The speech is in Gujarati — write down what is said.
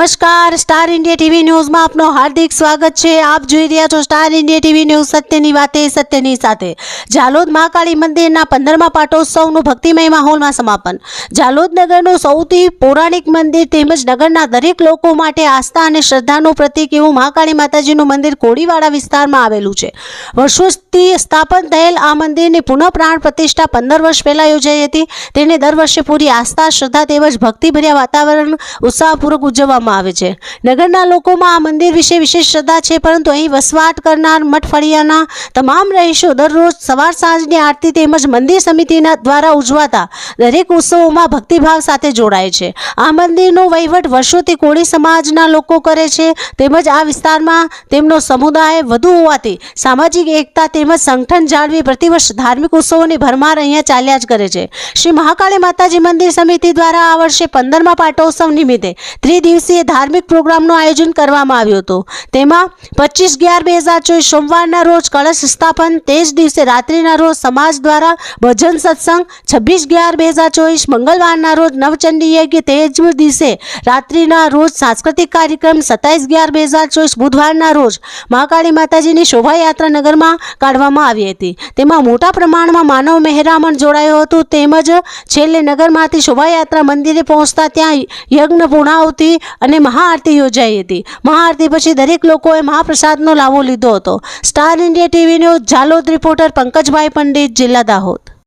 નમસ્કાર, સ્ટાર ઇન્ડિયા ટીવી ન્યૂઝમાં આપનું હાર્દિક સ્વાગત છે। આપ જોઈ રહ્યા છો સ્ટાર ઇન્ડિયા ટીવી ન્યૂઝ, સત્યની વાતે સત્યની સાથે। ઝાલોદ મહાકાળી મંદિરના 15મા પાટોત્સવનું ભક્તિમય માહોલમાં સમાપન। ઝાલોદ નગરનું સૌથી પૌરાણિક મંદિર તેમજ નગરના દરેક લોકો માટે આસ્થા અને શ્રદ્ધાનું પ્રતીક એવું મહાકાળી માતાજીનું મંદિર કોડીવાડા વિસ્તારમાં આવેલું છે। વર્ષોથી સ્થાપન થયેલ આ મંદિરની પુનઃ પ્રાણ પ્રતિષ્ઠા 15 વર્ષ પહેલા યોજાઈ હતી। તેને દર વર્ષે પૂરી આસ્થા, શ્રદ્ધા તેમજ ભક્તિભર્યા વાતાવરણ ઉત્સાહપૂર્વક ઉજવવામાં આવે છે। નગરના લોકોમાં આ મંદિર વિશે વિશેષ શ્રદ્ધા છે, પરંતુ અહીં વસવાટ કરનાર મઠ ફળિયાના તમામ રહીશો દરરોજ સવાર સાંજની આરતી તેમજ મંદિર સમિતિના દ્વારા ઉજવાતા દરેક ઉત્સવોમાં ભક્તિભાવ સાથે જોડાય છે। આ મંદિરનો વહીવટ વર્ષોથી કોળી સમાજના લોકો કરે છે, તેમજ આ વિસ્તારમાં તેમનો સમુદાય વધુ હોવાથી સામાજિક એકતા તેમજ સંગઠન જાળવી પ્રતિવર્ષ ધાર્મિક ઉત્સવોની ભરમાર અહીંયા ચાલ્યા જ કરે છે। શ્રી મહાકાળી માતાજી મંદિર સમિતિ દ્વારા આ વર્ષે 15મા પાટોત્સવ નિમિત્તે ત્રિદિવસીય ધાર્મિક પ્રોગ્રામનું આયોજન કરવામાં આવ્યું હતું। તેમાં 25/11/2024 સોમવારના રોજ કળશ સ્થાપન, તે જ દિવસે રાત્રિના રોજ સમાજ દ્વારા ભજન સત્સંગ, 26/11/2024 મંગળવારના રોજ નવચંડી યજ્ઞ, તે જ દિવસે રાત્રિના રોજ સાંસ્કૃતિક કાર્યક્રમ, 27/11/2024 બુધવારના રોજ મહાકાળી માતાજીની શોભાયાત્રા નગરમાં કાઢવામાં આવી હતી। તેમાં મોટા પ્રમાણમાં માનવ મહેરામણ જોડાયું હતું, તેમજ છેલ્લે નગરમાંથી શોભાયાત્રા મંદિરે પહોંચતા ત્યાં યજ્ઞ પૂર્ણાહુતિ અને મહાઆરતી યોજાઈ હતી। મહાઆરતી પછી દરેક લોકોએ મહાપ્રસાદનો લાવો લીધો હતો। Star India TV news Jhalod reporter Pankajbhai Pandit, જિલ્લા દાહોદ।